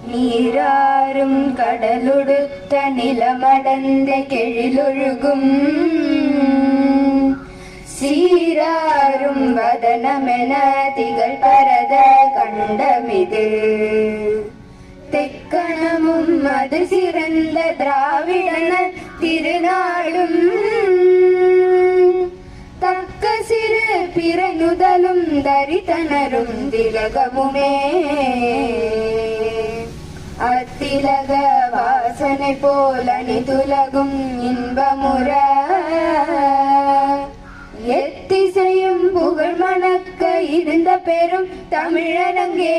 நீராறும் கடலுடுத்த நிலமடந்த கெழிலொழுகும் சீராரும் வதனமென திகழ் பரத கண்டமிது தெக்கணமும் அது சிறந்த திராவிடன திருநாளும் தக்க சிறு பிறனுதலும் தரித்தனரும் திலகமுமே அத்திலக வாசனை போல் அணிதுலகும் இன்பமுற எத்திசையும் புகழ் மணக்க இருந்த பெரும் தமிழரங்கே